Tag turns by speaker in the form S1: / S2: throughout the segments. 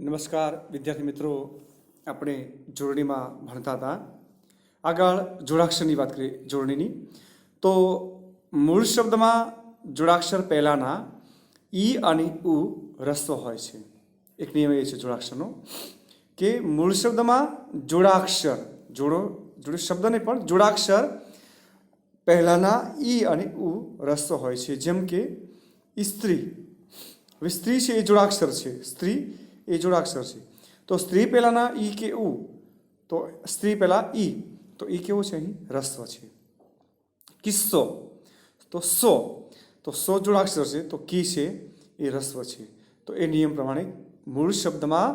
S1: નમસ્કાર વિદ્યાર્થી મિત્રો, આપણે જોડણીમાં ભણતા હતા. આગળ જોડાક્ષરની વાત કરીએ. જોડણીની તો મૂળ શબ્દમાં જોડાક્ષર પહેલાંના ઈ અને ઉ રસ્વ હોય છે. એક નિયમ એ છે જોડાક્ષરનો કે મૂળ શબ્દમાં જોડાક્ષર જોડે શબ્દ નહીં પણ જોડાક્ષર પહેલાંના ઈ અને ઉ રસ્વ હોય છે. જેમ કે સ્ત્રી. હવે સ્ત્રી છે એ જોડાક્ષર છે. સ્ત્રી એ જોડાક્ષર છે. તો સ્ત્રી પહેલાંના ઈ કે ઉ, તો સ્ત્રી પહેલાં ઈ, તો ઈ કેવો છે? અહીં રસ્વ છે. કિસ્સો તો સો જોડાક્ષર છે, તો કી છે એ રસ્વ છે. તો એ નિયમ પ્રમાણે મૂળ શબ્દમાં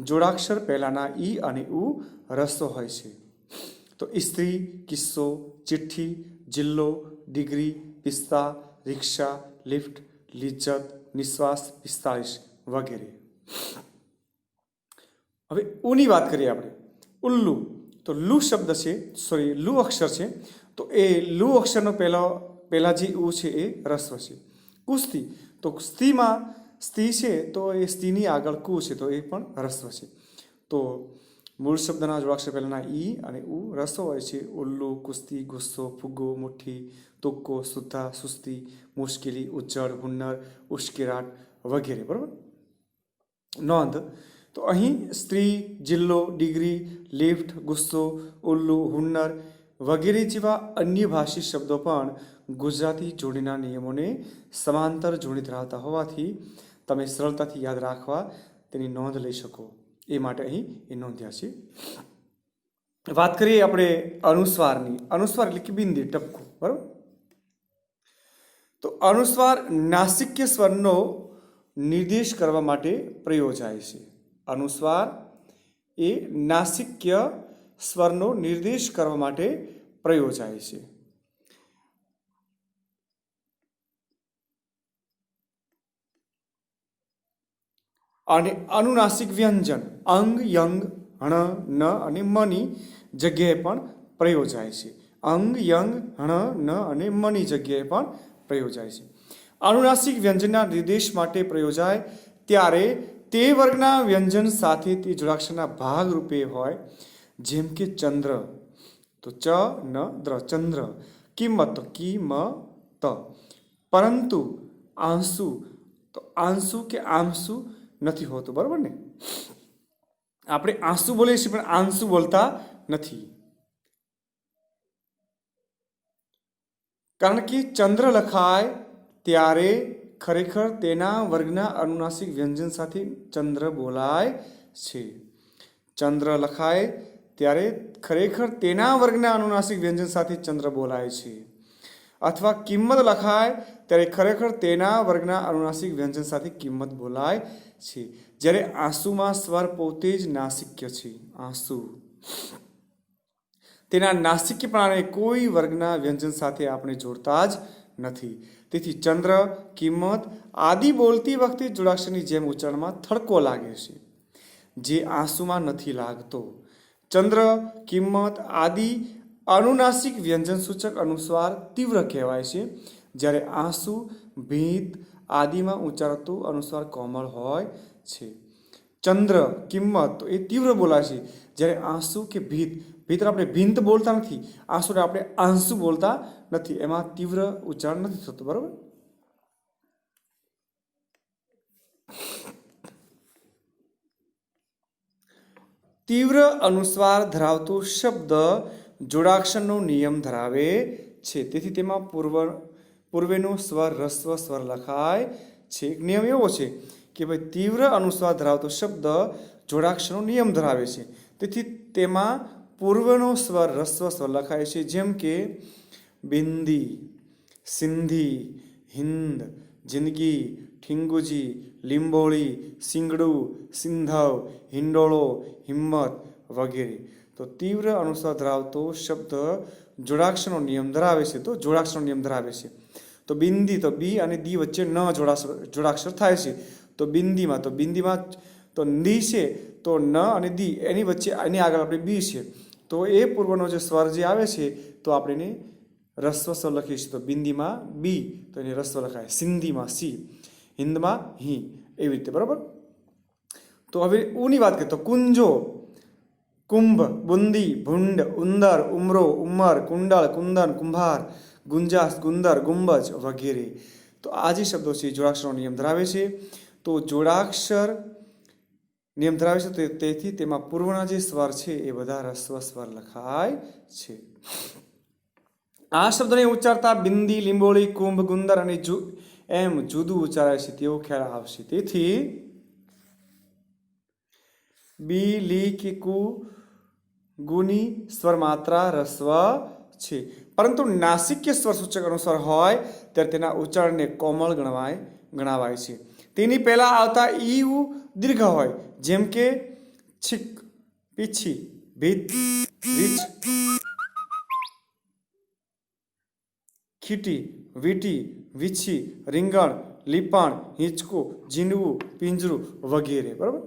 S1: જોડાક્ષર પહેલાંના ઈ અને ઉ રસ્વ હોય છે. તો સ્ત્રી, કિસ્સો, ચિઠ્ઠી, જિલ્લો, ડિગ્રી, પિસ્તા, રિક્ષા, લિફ્ટ, લિજ્જત, નિશ્વાસ, 45 વગેરે. હવે ઉની વાત કરીએ આપણે. ઉલ્લુ. તો લુ શબ્દ છે, લુ અક્ષર છે, તો એ લુ અક્ષરનો પહેલા જે ઉ છે એ રસ્વ છે. કુસ્તી. તો સ્ત્રીમાં સ્ત્રી છે, તો એ સ્ત્રીની આગળ કુ છે, તો એ પણ રસ્વ છે. તો મૂળ શબ્દના જોડાક્ષર પહેલાંના ઈ અને ઉ રસ્વ હોય છે. ઉલ્લુ, કુસ્તી, ગુસ્સો, ફુગ્ગો, મુઠ્ઠી, તુક્કો, સુથા, સુસ્તી, મુશ્કેલી, ઉજ્જડ, હુન્નર, ઉશ્કેરાટ વગેરે. બરાબર. નોંધ. તો અહીં સ્ત્રી, જિલ્લો, ડિગ્રી, લિફ્ટ, ગુસ્સો, ઉલ્લુ, હુન્નર વગેરે જેવા અન્ય ભાષી શબ્દો પણ ગુજરાતી જોડણીના નિયમોને સમાંતર જોડણી ધરાવતા હોવાથી તમે સરળતાથી યાદ રાખવા તેની નોંધ લઈ શકો. એ માટે અહીં એ નોંધ્યા છે. વાત કરીએ આપણે અનુસ્વારની. અનુસ્વાર એટલે કે બિંદી, ટપકું. બરાબર. તો અનુસ્વાર નાસિક્ય સ્વરનો નિર્દેશ કરવા માટે પ્રયોજાય છે. અનુસ્વાર એ નાસિક્ય સ્વરનો નિર્દેશ કરવા માટે પ્રયોજાય છે. અને અનુનાસિક વ્યંજન અંગ, યંગ, હણ, ન અને મની જગ્યાએ પણ પ્રયોજાય છે. અંગ, યંગ, હણ, ન અને મની જગ્યાએ પણ પ્રયોજાય છે. અનુનાસિક વ્યંજનના નિર્દેશ માટે પ્રયોજાય ત્યારે તે વર્ગના વ્યંજન સાથે તે જોડાક્ષરના ભાગ રૂપે હોય. જેમ કે ચંદ્ર, તો ચ ન દ્ર, ચંદ્ર. કિંમત, તો કી મ ત. પરંતુ આંસુ, તો આંસુ કે આમસુ નથી હોતું. બરાબર ને? આપણે આંસુ બોલીએ છીએ પણ આંસુ બોલતા નથી. કારણ કે ચંદ્ર લખાય ત્યારે ખરેખર તેના વર્ગના અનુનાસિક વ્યંજન સાથે ચંદ્ર બોલાય છે. ચંદ્ર લખાય ત્યારે ખરેખર તેના વર્ગના અનુનાસિક વ્યંજન સાથે ચંદ્ર બોલાય છે. અથવા કિંમત લખાય ત્યારે ખરેખર તેના વર્ગના અનુનાસિક વ્યંજન સાથે કિંમત બોલાય છે. જ્યારે આંસુમાં સ્વર પોતે જ નાસિક્ય છે. આંસુ તેના નાસિક્યપણાને કોઈ વર્ગના વ્યંજન સાથે આપણે જોડતા જ નથી. તેથી ચંદ્ર, કિંમત આદિ બોલતી વખતે જોડાક્ષરની જેમ ઉચ્ચારણમાં થડકો લાગે છે, જે આંસુમાં નથી લાગતો. ચંદ્ર, કિંમત આદિ અનુનાસિક વ્યંજન સૂચક અનુસ્વાર તીવ્ર કહેવાય છે. જ્યારે આંસુ, ભીત આદિમાં ઉચ્ચારાતું અનુસ્વાર કોમળ હોય છે. ચંદ્ર, કિંમત તો એ તીવ્ર બોલાય છે. જ્યારે આંસુ કે ભીત આપણે ભીંત બોલતા નથી, આંસુને આપણે આંસુ બોલતા નથી, એમાં તીવ્ર ઉચ્ચારણ નથી થતું. બરાબર. તીવ્ર અનુસ્વાર ધરાવતો શબ્દ જોડાક્ષરનો નિયમ ધરાવે છે. તેથી તેમાં પૂર્વેનો સ્વર રસ્વ સ્વર લખાય છે. એક નિયમ એવો છે કે ભાઈ તીવ્ર અનુસ્વાર ધરાવતો શબ્દ જોડાક્ષરનો નિયમ ધરાવે છે. તેથી તેમાં પૂર્વનો સ્વર રસ્વ સ્વર લખાય છે. જેમ કે બિંદી, સિંધી, હિન્દ, જિંદગી, ઠીંગુજી, લીંબોળી, સિંગડું, સિંધવ, હિંડોળો, હિંમત વગેરે. તો તીવ્ર અનુસ્વાર ધરાવતો શબ્દ જોડાક્ષરનો નિયમ ધરાવે છે. તો જોડાક્ષરનો નિયમ ધરાવે છે. તો બિંદી, તો બી અને દી વચ્ચે ન જોડાક્ષર થાય છે. તો બિંદીમાં તો ની છે, તો ન અને દી એની વચ્ચે એની આગળ આપણે બી છે, તો એ પૂર્વનો જે સ્વર જે આવે છે તો આપણે એને રસ્વ સ્વર લખીએ છીએ. તો બિંદીમાં બી, તો એને રસ્વ લખાય. સિંધીમાં સી, હિન્દમાં હી, એવી રીતે. બરાબર. તો હવે ઉની વાત કરીએ તો કુંજો, કુંભ, બુંદી, ભૂંડ, ઉંદર, ઉમરો, ઉમર, કુંડળ, કુંદન, કુંભાર, ગુંજાસ, ગુંદર, ગુંબજ વગેરે. તો આ જે શબ્દો છે જોડાક્ષરનો નિયમ ધરાવે છે. તો જોડાક્ષર નિયમ ધરાવે છે, તો તેથી તેમાં પૂર્વના જે સ્વર છે એ બધા રસ્વ સ્વર લખાય છે. આ શબ્દને ઉચ્ચારતા બિંદી, લીંબોળી, કુંભ, ગુંદર અને એમ જુદું ઉચ્ચારાય છે તેવો ખ્યાલ આવશે. તેથી બી, લી કે કુ, ગુની સ્વર માત્રા રસ્વ છે. પરંતુ નાસિક્ય સ્વર સૂચક અનુસ્વાર હોય ત્યારે તેના ઉચ્ચારણને કોમળ ગણાવાય છે. તેની પહેલા આવતા ઈ ઉ દીર્ઘ હોય, જેમ કે છીક, પીછી, ભીત, રીછ, ખીટી, વીટી, વીછી, રીંગણ, લીપણ, હિંચકું, ઝીંડવું, પિંજરું વગેરે. બરાબર.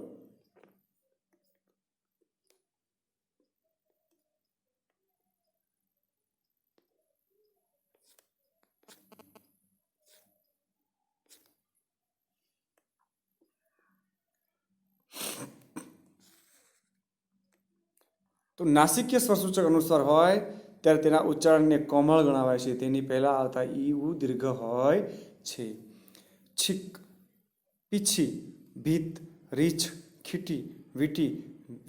S1: તો નાસિક્ય સ્વરસૂચક અનુસ્વાર હોય ત્યારે તેના ઉચ્ચારણને કોમળ ગણાવાય છે. તેની પહેલા આવતા ઈ ઉ દીર્ઘ હોય છે. છીક, પીછી, ભીત, રીછ, ખીટી, વીટી,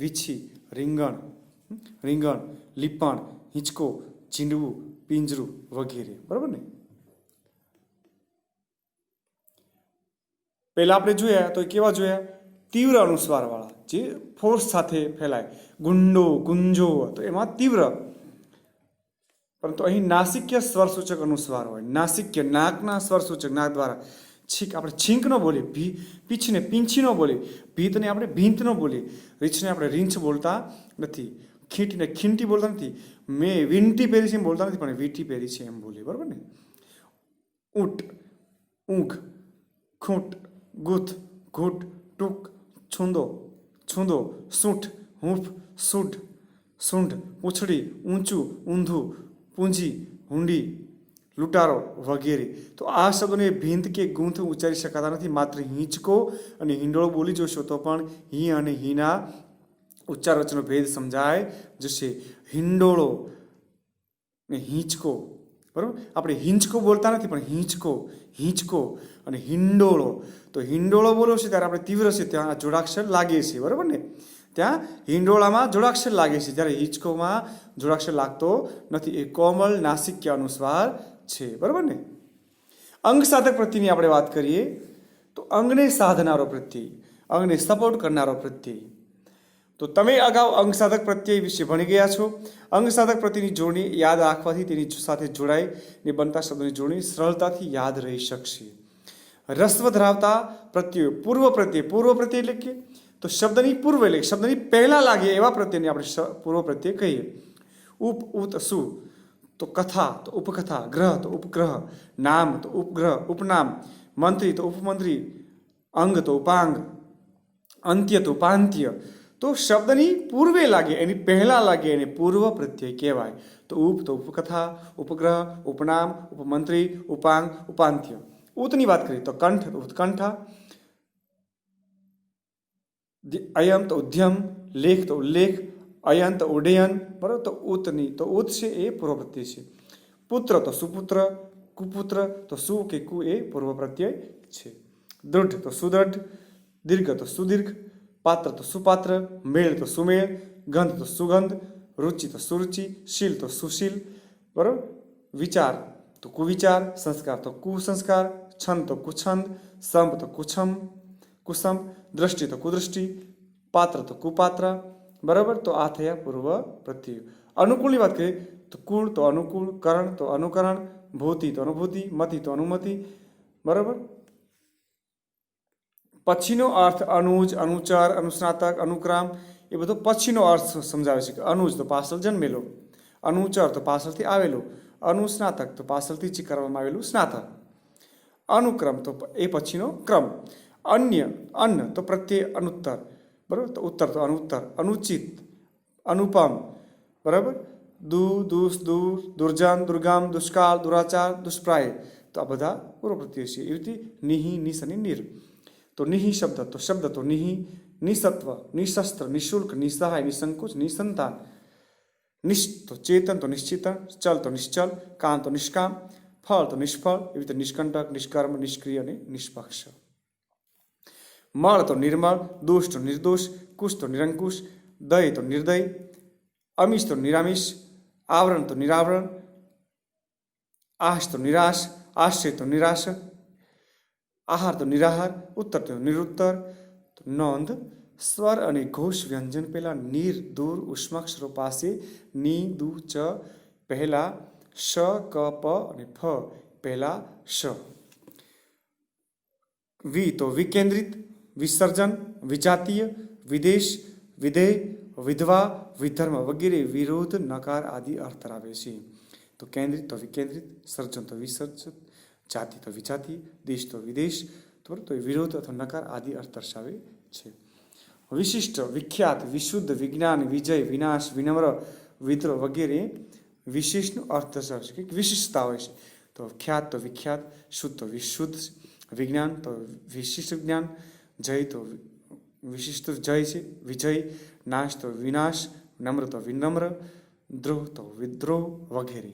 S1: વીછી, રીંગણ, લીપણ, હિંચકો, ઝીંડવું, પિંજરું વગેરે. બરાબર ને. પહેલા આપણે જોયા તો કેવા જોયા? તીવ્ર અનુસ્વાર વાળા, જે ફોર્સ સાથે ફેલાય. ગુંડો, ગુંજો, તો એમાં તીવ્ર. પરંતુ અહીં નાસિક્ય સ્વરસૂચક અનુસ્વાર હોય. નાસિક્ય નાકના સ્વરસૂચક, નાક દ્વારા. છીક આપણે છીંક ન બોલીએ, પીછને પીંછી ન બોલીએ, ભીતને આપણે ભીંત ન બોલીએ, રીંછને આપણે રીંછ બોલતા નથી, ખીંટીને ખીંટી બોલતા નથી, મેં વીંટી પહેરી છે એમ બોલતા નથી, પણ વીંટી પહેરી છે એમ બોલીએ. બરાબર ને. ઊંટ, ઊંઘ, ખૂંટ, ગૂથ, ઘૂંટ, ટૂંક, છૂંદો, સૂંઠ, હૂંફ, સૂંઢ, પૂંછડી, ઊંચું, ઊંધું, પૂંજી, હુંડી, લૂંટારો વગેરે. તો આ શબ્દોને ભીંત કે ગૂંથ ઉચ્ચારી શકાતા નથી. માત્ર હિંચકો અને હિંડોળો બોલી જોશો તો પણ હી અને હીના ઉચ્ચાર વચ્ચેનો ભેદ સમજાય જશે. હિંડોળો ને હિંચકો. બરાબર. આપણે હિંચકો બોલતા નથી, પણ હિંચકો અને હિંડોળો. તો હિંડોળો બોલો છે ત્યારે આપણે તીવ્ર છે ત્યાં જોડાક્ષર લાગે છે. બરાબર ને. ત્યાં હિંડોળામાં જોડાક્ષર લાગે છે, જ્યારે હિંચકોમાં જોડાક્ષર લાગતો નથી. એ કોમળ નાસિક્ય અનુસ્વાર છે. બરાબર ને. અંગ સાધક પ્રત્યેની આપણે વાત કરીએ તો અંગને સાધનારો પ્રત્યય, અંગને સપોર્ટ કરનારો પ્રત્યય. તો તમે અગાઉ અંગ સાધક પ્રત્યય વિશે ભણી ગયા છો. અંગ સાધક પ્રત્યયની જોડણી યાદ રાખવાથી તેની સાથે જોડાઈને બનતા શબ્દોની જોડણી સરળતાથી યાદ રહી શકશે. રસ્વ ધરાવતા પ્રત્યયો, પૂર્વ પ્રત્યય એટલે કે તો શબ્દની પૂર્વ એટલે શબ્દની પહેલા લાગે એવા પ્રત્યયને આપણે પૂર્વ પ્રત્યય કહીએ. ઉત સુ તો કથા તો ઉપકથા, ગ્રહ તો ઉપગ્રહ, નામ તો ઉપગ્રહ ઉપનામ, મંત્રી તો ઉપમંત્રી, અંગ તો ઉપાંગ, અંત્ય તો ઉપાંત્ય. તો શબ્દની પૂર્વે લાગે, એની પહેલા લાગે એને પૂર્વ પ્રત્યય કહેવાય. તો ઉપ તો ઉપકથા, ઉપગ્રહ, ઉપનામ, ઉપમંત્રી, ઉપાંગ, ઉપાંત્ય. ઉતની વાત કરીએ તો કંઠ તો ઉત્કંઠા, અયમ તો ઉદ્યમ, લેખ તો ઉલ્લેખ, અયન તો ઉડ્ડયન. બરાબર. તો ઉતની તો ઉત છે એ પૂર્વ પ્રત્યય છે. પુત્ર તો સુપુત્ર, કુપુત્ર તો સુ કે કુ એ પૂર્વ પ્રત્યય છે. દૃઢ તો સુદૃઢ, દીર્ઘ તો સુદીર્ઘ, પાત્ર તો સુપાત્ર, મેળ તો સુમેળ, ગંધ તો સુગંધ, રુચિ તો સુરુચિ, શીલ તો સુશીલ. બરાબર. વિચાર તો કુવિચાર, સંસ્કાર તો કુસંસ્કાર, છંદ તો કુછંદ, સંપ તો કુસંપ, દ્રષ્ટિ તો કુદૃષ્ટિ, પાત્ર તો કુપાત્ર. બરાબર. તો આ થયા પૂર્વ પ્રત્યયો. અનુકૂળની વાત કરીએ તો કુળ તો અનુકૂળ, કરણ તો અનુકરણ, ભૂતિ તો અનુભૂતિ, મતિ તો અનુમતિ. બરાબર. પછીનો અર્થ અનુજ, અનુચર, અનુસ્નાતક, અનુક્રમ એ બધો પછીનો અર્થ સમજાવે છે. કે અનુજ તો પાછળ જન્મેલો, અનુચર તો પાછળથી આવેલો, અનુસ્નાતક તો પાછળથી જ કરવામાં આવેલું સ્નાતક, અનુક્રમ તો એ પછીનો ક્રમ, અન્ન તો પ્રત્યય અનુત્તર. બરાબર. તો ઉત્તર તો અનુત્તર, અનુચિત, અનુપમ. બરાબર. દુર્જન, દુર્ગમ, દુષ્કાળ, દુરાચાર, દુષ્પ્રાય. તો આ બધા પૂર્વ પ્રત્યય છે. એવી રીતે નિહિ, નિસ અને નિર. તો નિહિ શબ્દ તો નિહિ, નિસત્વ, નિશસ્ત્ર, નિશુલ્ક, નિસહાય, નિસંકોચ, નિસંતાન, નિશ તો ચેતન તો નિશ્ચેતન, ચલ તો નિશ્ચલ, કામ તો નિષ્કામ, ફળ તો નિષ્ફળ, એવી રીતે નિષ્કંટક, નિષ્કર્મ, નિષ્ક્રિય અને નિષ્પક્ષ. મળ તો નિર્મળ, દોષ તો નિર્દોષ, કુશ તો નિરંકુશ, દય તો નિર્દય, અમીશ તો નિરામિષ, આવરણ તો નિરાવરણ, આશ તો નિરાશ, આશ્રય તો નિરાશ, આહાર તો નિરાહાર, ઉત્તર તો નિરુત્તર. તો નોંધ, સ્વર અને ઘોષ વ્યંજન પહેલા નીર દૂર ઉષ્માક્ષરો પાસે ની દુ ચ પહેલા શ ક પ અને ફ પહેલા શ. વિ તો વિકેન્દ્રિત, વિસર્જન, વિજાતીય, વિદેશ, વિધેય, વિધવા, વિધર્મ વગેરે વિરોધ નકાર આદિ અર્થ ધરાવે છે. તો કેન્દ્રિત તો વિકેન્દ્રિત, સર્જન તો વિસર્જન, જાતિ તો વિજાતીય, દેશ તો વિદેશ, તો વિરોધ અથવા નકાર આદિ અર્થ દર્શાવે છે. વિશિષ્ટ, વિખ્યાત, વિશુદ્ધ, વિજ્ઞાન, વિજય, વિનાશ, વિનમ્ર, વિદ્રોહ વગેરે વિશેષનો અર્થ દર્શાવે છે. કંઈક વિશિષ્ટતા હોય છે. તો ખ્યાત તો વિખ્યાત, શુદ્ધ તો વિશુદ્ધ, વિજ્ઞાન તો વિશિષ્ટ જ્ઞાન, જય તો વિશિષ્ટ જય છે, વિજય, નાશ તો વિનાશ, નમ્ર તો વિનમ્ર, દ્રોહ તો વિદ્રોહ વગેરે.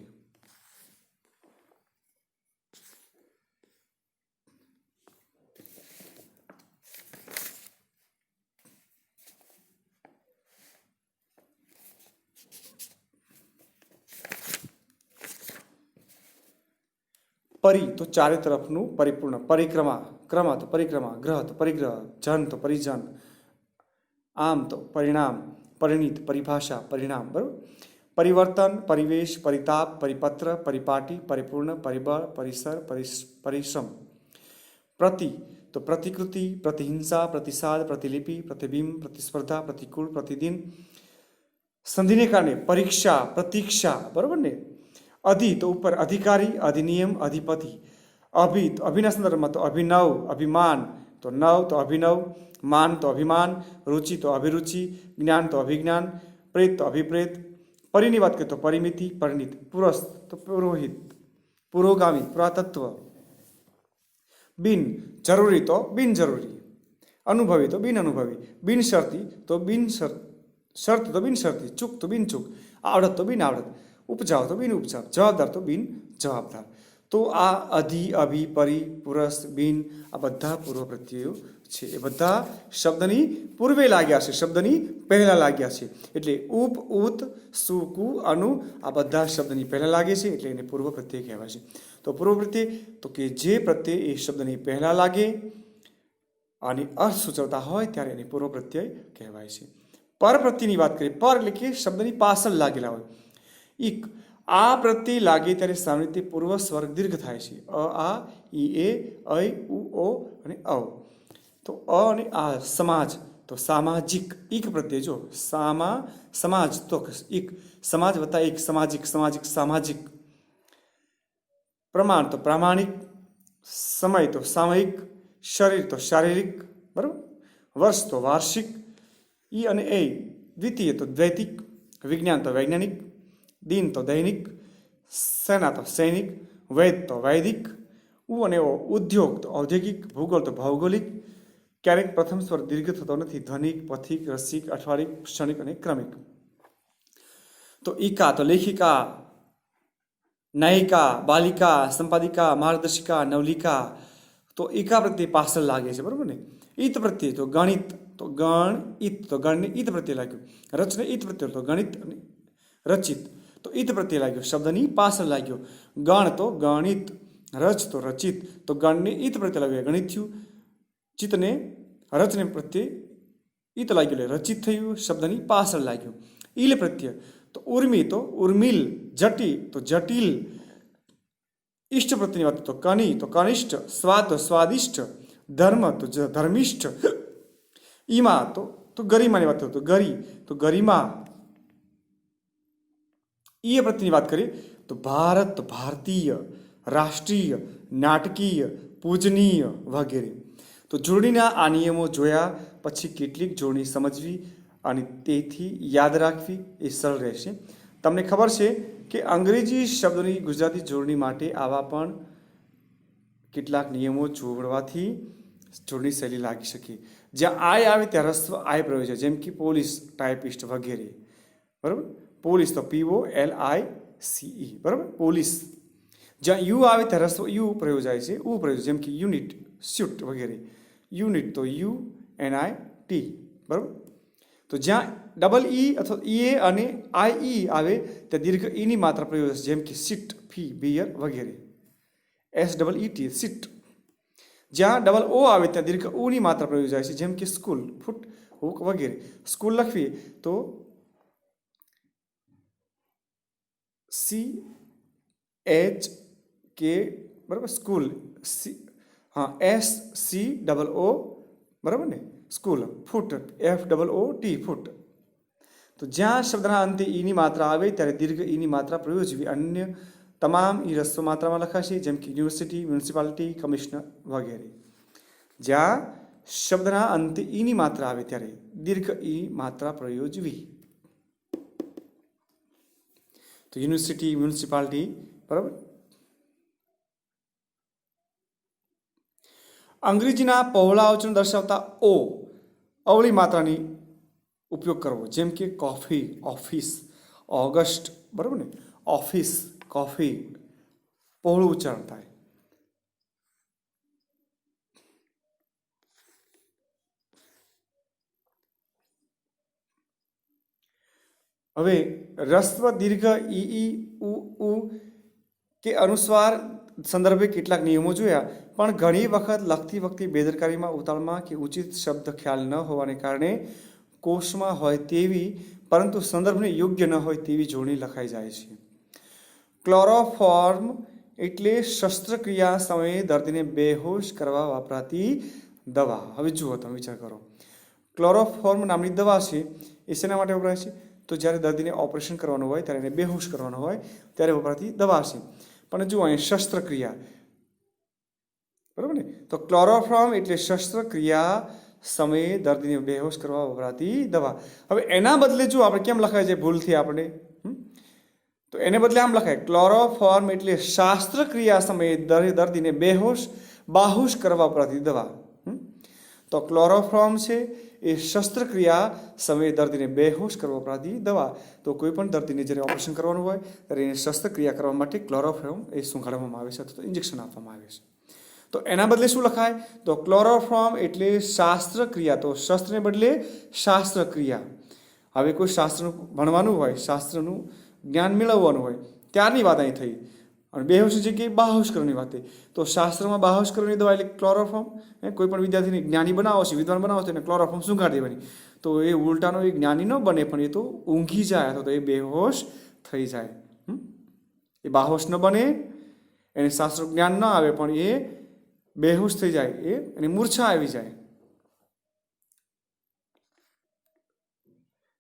S1: પરી તો ચારે તરફનું પરિપૂર્ણ, પરિક્રમા, ક્રમા તો પરિક્રમા, ગ્રહ તો પરિગ્રહ, જન તો પરિજન, આમ તો પરિણામ, પરિણીત, પરિભાષા, પરિણામ. બરાબર. પરિવર્તન, પરિવેશ, પરિતાપ, પરિપત્ર, પરિપાટી, પરિપૂર્ણ, પરિબળ, પરિસર, પરિશ્રમ. પ્રતિ તો પ્રતિકૃતિ, પ્રતિહિંસા, પ્રતિસાદ, પ્રતિલિપિ, પ્રતિબિંબ, પ્રતિસ્પર્ધા, પ્રતિકૂળ, પ્રતિદિન. સંધિને કારણે પરીક્ષા, પ્રતીક્ષા. બરાબર ને. અધિ તો ઉપર, અધિકારી, અધિનિયમ, અધિપતિ. અભિ તો અભિના સંદર્ભમાં તો અભિનવ, અભિમાન તો નવ તો અભિનવ, માન તો અભિમાન, રુચિ તો અભિરુચિ, જ્ઞાન તો અભિજ્ઞાન, પ્રેત તો અભિપ્રેત. પરિની વાત કરીએ તો પરિમિતિ, પરિણીત. પુરસ્ત તો પુરોહિત, પુરોગામી, પુરાતત્વ. બિન જરૂરી તો બિનજરૂરી, અનુભવી તો બિન અનુભવી, બિનશરતી તો શરત તો બિનશરતી, ચૂક તો બિનચૂક, આવડત તો બિન આવડત, ઉપજાવ તો બિન ઉપજાવ, જવાબદાર તો બિન જવાબદાર. તો આ અધિ, અભિ, પરી, પુરસ, બિન આ બધા પૂર્વ પ્રત્યયો છે. એ બધા શબ્દની પૂર્વે લાગ્યા છે, શબ્દની પહેલા લાગ્યા છે. એટલે ઉપ, ઉત, સુ, કુ, અનુ આ બધા શબ્દની પહેલા લાગે છે, એટલે એને પૂર્વ પ્રત્યય કહેવાય છે. તો પૂર્વ પ્રત્યય તો કે જે પ્રત્યય એ શબ્દની પહેલા લાગે અને અર્થ સૂચવતા હોય ત્યારે એને પૂર્વ પ્રત્યય કહેવાય છે. પર પ્રત્યયની વાત કરીએ, પર એટલે કે શબ્દની પાછળ લાગેલા હોય. ઇક આ પ્રત્યય લાગે ત્યારે સામાન્ય રીતે પૂર્વ સ્વર્ગ દીર્ઘ થાય છે. અ, આ, ઈ, એ, ઐ, ઉ, ઓ અને ઔ. તો અ અને આ સમાજ તો સામાજિક. ઇક પ્રત્યય જો સમાજ તો ઇક, સમાજ વત્તા એક, સામાજિક, સામાજિક, સામાજિક. પ્રમાણ તો પ્રામાણિક, સમય તો સામયિક, શરીર તો શારીરિક. બરાબર. વર્ષ તો વાર્ષિક. ઈ અને એ દ્વિતીય તો દ્વૈતિક, વિજ્ઞાન તો વૈજ્ઞાનિક, દિન તો દૈનિક, સેના તો સૈનિક, વૈદ તો વૈદિક, ઉ અને ઓ ઉદ્યોગ તો ઔદ્યોગિક, ભૂગોળ તો ભૌગોલિક. ક્યારેક પ્રથમ સ્વર દીર્ઘ થતો નથી. ધનિક, પથિક, રસિક, અઠવાડિક, ક્ષણિક અને ક્રમિક. તો ઈકા તો લેખિકા, નાયિકા, બાલિકા, સંપાદિકા, માર્ગદર્શિકા, નવલિકા. તો ઈકા પ્રત્યે પાછળ લાગે છે. બરાબર ને. ઈત પ્રત્યે તો ગણિત, તો ગણ ઈત તો ગણને ઈત પ્રત્યે લાગ્યો. રચને ઈત પ્રત્યે તો ગણિત અને રચિત તો ઈત પ્રત્યે લાગ્યો, શબ્દની પાછળ લાગ્યો. ગણ તો ગણિત, રચ તો રચિત તો ગણને ઈત પ્રત્યે લાગ્યો, ગણિત થયું. ચિત્તને રચને પ્રત્યે ઈત લાગ્યું એટલે રચિત થયું, શબ્દની પાછળ લાગ્યું. ઈલ પ્રત્યય તો ઉર્મી તો ઉર્મિલ, જટી તો જટિલ. ઈષ્ટ પ્રત્યેની વાત તો કનિ તો કનિષ્ઠ, સ્વાદ તો સ્વાદિષ્ટ, ધર્મ તો ધર્મિષ્ઠ. ઈમા તો ગરિમાની વાત તો ગરી તો ગરિમા. ઈય પ્રત્યેની વાત કરીએ તો ભારત તો ભારતીય, રાષ્ટ્રીય, નાટકીય, પૂજનીય વગેરે. તો જોડણીના આ નિયમો જોયા પછી કેટલીક જોડણી સમજવી અને તેથી યાદ રાખવી એ સરળ રહેશે. તમને ખબર છે કે અંગ્રેજી શબ્દની ગુજરાતી જોડણી માટે આવા પણ કેટલાક નિયમો જોડવાથી જોડણી શૈલી લાગી શકે. જ્યાં આઈ આવે ત્યાં રસ્વ આઈ પ્રયોજ છે, જેમ કે પોલીસ, ટાઈપિસ્ટ વગેરે. બરાબર. પોલીસ તો POLICE. બરાબર, પોલીસ. જ્યાં યુ આવે ત્યાં રસ્વ યુ પ્રયોજાય છે, ઉ પ્રયોજ, જેમ કે યુનિટ, સ્યુટ વગેરે. યુનિટ તો UNIT. બરાબર. તો જ્યાં ડબલ ઈ અથવા ઈએ અને IE આવે ત્યાં દીર્ઘ ઈની માત્રા પ્રયોજ છે, જેમ કે સીટ, ફી, બિયર વગેરે. SEET, seat. જ્યાં ડબલ ઓ આવે ત્યાં દીર્ઘ ઉની માત્રા પ્રયોજાય છે, જેમ કે સ્કૂલ, ફૂટ, હુક વગેરે. સ્કૂલ લખીએ તો CHK. બરાબર, સ્કૂલ. SCOO. બરાબર ને, સ્કૂલ. ફૂટ, FOOT, ફૂટ. તો જ્યાં શબ્દના અંતે ઈની માત્રા આવે ત્યારે દીર્ઘ ઈની માત્રા પ્રયોજવી. અન્ય તમામ ઈ રસ્વ માત્રામાં લખાશે, જેમ કે યુનિવર્સિટી, મ્યુનિસિપાલિટી, કમિશનર વગેરે. જ્યાં શબ્દના અંતે ઈની માત્રા આવે ત્યારે દીર્ઘ ઈ માત્રા પ્રયોજવી. તો યુનિવર્સિટી, મ્યુનિસિપાલિટી. બરાબર. અંગ્રેજીના પહોળા અવચનો દર્શાવતા ઓ અવળી માત્રાની ઉપયોગ કરવો, જેમ કે કોફી, ઓફિસ, ઓગસ્ટ. બરાબર ને, ઓફિસ, કોફી પહોળું ઉચ્ચારણ થાય. હવે રસ્વ, દીર્ઘ, ઈ, ઉ કે અનુસ્વાર સંદર્ભે કેટલાક નિયમો જોયા, પણ ઘણી વખત લખતી વખતે બેદરકારીમાં, ઉતાવળમાં કે ઉચિત શબ્દ ખ્યાલ ન હોવાને કારણે કોષમાં હોય તેવી પરંતુ સંદર્ભને યોગ્ય ન હોય તેવી જોડણી લખાઈ જાય છે. ક્લોરોફોર્મ એટલે શસ્ત્રક્રિયા સમયે દર્દીને બેહોશ કરવા વપરાતી દવા. હવે જુઓ, તમે વિચાર કરો. ક્લોરોફોર્મ નામની દવા છે એ શેના માટે વપરાય છે? તો જ્યારે દર્દીને ઓપરેશન કરવાનું હોય, ત્યારે એને બેહોશ કરવાનો હોય ત્યારે વપરાતી દવા છે. પણ જુઓ અહીં શસ્ત્રક્રિયા. બરાબર ને, તો ક્લોરોફોર્મ એટલે શસ્ત્રક્રિયા સમયે દર્દીને બેહોશ કરવા વપરાતી દવા. હવે એના બદલે જો આપણે કેમ લખાય છે ભૂલથી આપણે, તો એને બદલે આમ લખાય, ક્લોરોફોર્મ એટલે શાસ્ત્રક્રિયા સમયે દર્દીને બેહોશ, બાહોશ કરવા વપરાતી દવા. તો ક્લોરોફોર્મ છે એ શસ્ત્રક્રિયા સમયે દર્દીને બેહોશ કરવા વપરાતી દવા. તો કોઈ પણ દર્દીને જ્યારે ઓપરેશન કરવાનું હોય ત્યારે એને શસ્ત્રક્રિયા કરવા માટે ક્લોરોફોર્મ એ સૂંઘાડવામાં આવે છે અથવા તો ઇન્જેક્શન આપવામાં આવે છે. તો એના બદલે શું લખાય? તો ક્લોરોફોર્મ એટલે શાસ્ત્રક્રિયા. તો શસ્ત્રને બદલે શાસ્ત્રક્રિયા. હવે કોઈ શાસ્ત્રનું ભણવાનું હોય, શાસ્ત્રનું જ્ઞાન મેળવવાનું હોય ત્યારની વાત અહીં થઈ, અને બેહોશ જગ્યાએ બાહોશ કરવાની વાત થઈ. તો શાસ્ત્રમાં બાહોશ કરવાની દવા એટલે ક્લોરોફોર્મ. કોઈ પણ વિદ્યાર્થીને જ્ઞાની બનાવો છે, વિદ્વાન બનાવો છે, એને ક્લોરોફોર્મ સૂંઘાડી દેવાની. તો એ ઉલટાનો એ જ્ઞાની ન બને, પણ એ તો ઊંઘી જાય અથવા તો એ બેહોશ થઈ જાય. એ બાહોશ ન બને, એને શાસ્ત્ર જ્ઞાન ન આવે, પણ એ બેહોશ થઈ જાય, એને મૂર્છા આવી જાય.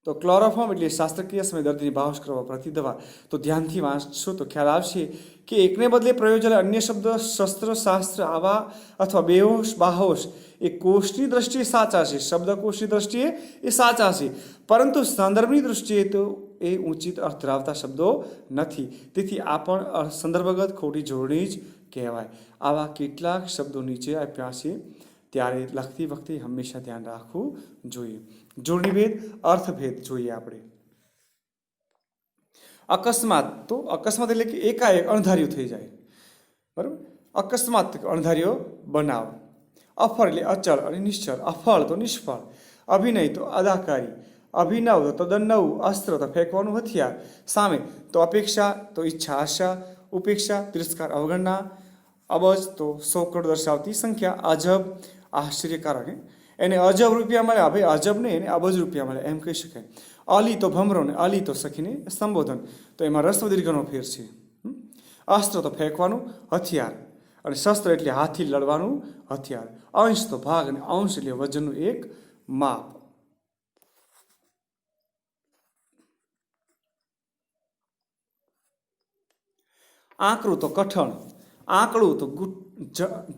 S1: તો ક્લોરોફોર્મ એટલે શાસ્ત્રક્રિયા સમયે દર્દીને બાહોશ કરવા વપરાતી દવા. તો ધ્યાનથી વાંચશો તો ખ્યાલ આવશે કે એકને બદલે પ્રયોજેલા અન્ય શબ્દ શસ્ત્ર, શાસ્ત્ર આવા અથવા બેહોશ, બાહોશ એ કોષની દ્રષ્ટિએ સાચા છે, શબ્દકોષની દ્રષ્ટિએ એ સાચા છે, પરંતુ સંદર્ભની દ્રષ્ટિએ તો એ ઉચિત અર્થ ધરાવતા શબ્દો નથી. તેથી આ પણ સંદર્ભગત ખોટી જોડણી જ કહેવાય. આવા કેટલાક શબ્દો નીચે આપ્યા છે, ત્યારે લખતી વખતે હંમેશા ધ્યાન રાખવું જોઈએ. જોડણીભેદ, અર્થભેદ જોઈએ આપણે. અકસ્માત. તો અકસ્માત એટલે કે એકાએક અણધાર્યું થઈ જાય. બરાબર, અકસ્માત અણધાર્યો બનાવ. અફળ એટલે અચળ અને નિશ્ચળ. અફળ તો નિષ્ફળ. અભિનય તો અદાકારી. અભિનવ તો તદ્દન નવું. અસ્ત્ર તો ફેંકવાનું હથિયાર. સામે તો અપેક્ષા તો ઈચ્છા, આશા. ઉપેક્ષા તિરસ્કાર, અવગણના. અબજ તો 100 કરોડ દર્શાવતી સંખ્યા. અજબ આશ્ચર્યકારક. એને અજબ રૂપિયા મળ્યા, ભાઈ અજબ ને, એને અબજ રૂપિયા મળ્યા એમ કહી શકાય. અલી તો ભમરો ને અલી તો સખીને સંબોધન. તો એમાં રસ્વ દીર્ઘનો ફેર છે. અસ્ત્ર તો ફેંકવાનું હથિયાર, અને શસ્ત્ર એટલે હાથથી લડવાનું હથિયાર. અંશ તો ભાગ, અને અંશ એટલે વજનનું એક માપ. આકરું તો કઠણ. આકડું તો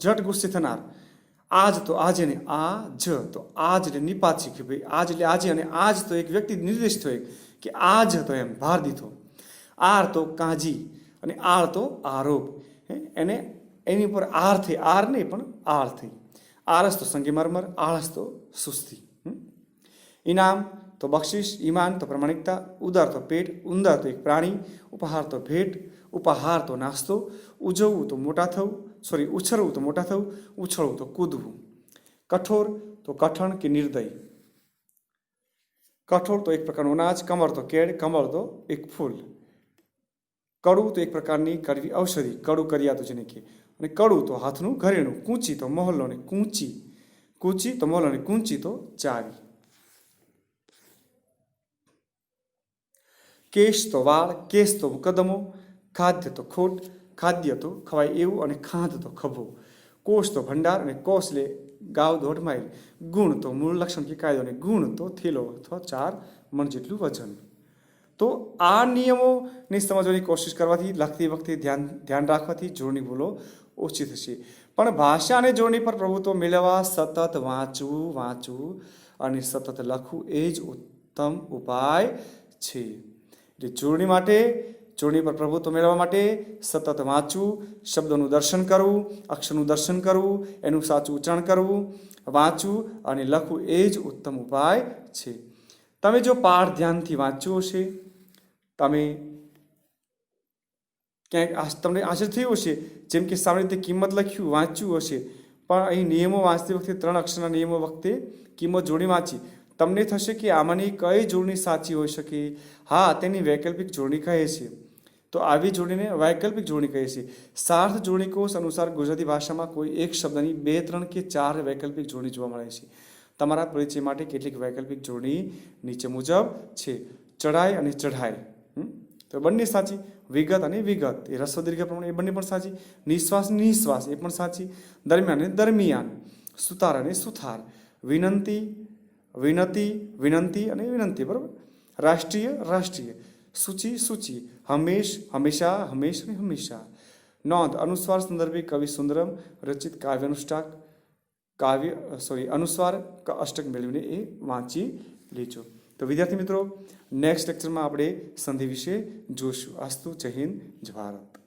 S1: જટ ગુસ્સે થનાર. આજ તો આજે ને આજ તો આજ એટલે નિપાત છે, ભાઈ આજ એટલે આજે, અને આજ તો એક વ્યક્તિ નિર્દેશ થયો કે આજ હતો એમ ભાર દીધો. આર તો કાજી, અને આળ તો આરોપ. એને એની ઉપર આર થઈ, આર નહીં પણ આળ થઈ. આરસ તો સંગીમરમર, આળસ તો સુસ્તી. ઇનામ તો બક્ષિસ, ઈમાન તો પ્રમાણિકતા, ઉદાર તો પેટ, ઉંદર તો એક પ્રાણી, ઉપહાર તો ભેટ, ઉપહાર તો નાસ્તો, ઉજવવું તો મોટા થવું, ઉછળવું તો મોટા થવું, ઉછળવું તો કૂદવું. કઠોર તો કઠણ કે નિર્દય. કઠોળ તો એક પ્રકારનું અનાજ, કમળ તો કેળ, કમળ તો એક ફૂલ. કડું તો એક પ્રકારની કડવી ઔષધિ, કડું કરિયાતું જેને કહે. અને કડું તો હાથનું ઘરેણું, કૂંચી તો મહોલ્લો અને કૂંચી તો મહોલ્લો અને કૂંચી તો ચાવી. કેશ તો વાળ, કેસ તો મુકદ્દમો, ખાદ્ય તો ખોટ, ખાદ્ય તો ખવાય એવું અને ખાંદ તો ખભો. કોષ તો ભંડાર અને કોષ લે ગાવ 1.5 માઇલ. ગુણ તો મૂળ લક્ષણ કે કાયદો અને ગુણ તો થેલો અથવા 4 મણ જેટલું વજન. તો આ નિયમોને સમજવાની કોશિશ કરવાથી, લખતી વખતે ધ્યાન રાખવાથી જોડણી ભૂલો ઓછી થશે. પણ ભાષા અને જોડણી પર પ્રભુત્વ મેળવવા સતત વાંચવું અને સતત લખવું એ જ ઉત્તમ ઉપાય છે. એટલે જોડણી પર પ્રભુત્વ મેળવવા માટે સતત વાંચવું, શબ્દોનું દર્શન કરવું, અક્ષરનું દર્શન કરવું, એનું સાચું ઉચ્ચારણ કરવું, વાંચવું અને લખવું એ જ ઉત્તમ ઉપાય છે. તમે જો પાઠ ધ્યાનથી વાંચ્યું હશે, તમે ક્યાંક તમને આશ્ચર્ય થયું હશે, જેમ કે સામાન્ય રીતે કિંમત લખ્યું વાંચ્યું હશે, પણ અહીં નિયમો વાંચતી વખતે 3 અક્ષરના નિયમો વખતે કિંમત જોડી વાંચી, તમને થશે કે આમાંની કઈ જોડણી સાચી હોઈ શકે. હા, તેની વૈકલ્પિક જોડણી કહે છે. તો આવી જોડણીને વૈકલ્પિક જોડણી કહે છે. સાર્થ જોડણી કોષ અનુસાર ગુજરાતી ભાષામાં કોઈ એક શબ્દની 2, 3 કે 4 વૈકલ્પિક જોડણી જોવા મળે છે. તમારા પરિચય માટે કેટલીક વૈકલ્પિક જોડણી નીચે મુજબ છે. ચઢાઈ અને ચઢાઈ, તો બંને સાચી. વિગત અને વિગત એ રસ્વ દીર્ઘ પ્રમાણે એ બંને પણ સાચી. નિશ્વાસ નિશ્વાસ એ પણ સાચી. દરમિયાન અને દરમિયાન, સુતાર અને સુથાર, વિનંતી વિનંતી અને વિનંતી, બરાબર. રાષ્ટ્રીય, સૂચિ, હંમેશા અને હંમેશા. નોંધ, અનુસ્વાર સંદર્ભે કવિ સુંદરમ રચિત અનુસ્વાર અષ્ટક મેળવીને એ વાંચી લેજો. તો વિદ્યાર્થી મિત્રો, નેક્સ્ટ લેક્ચરમાં આપણે સંધિ વિશે જોશું. અસ્તુ. જય હિન્દ, જય ભારત.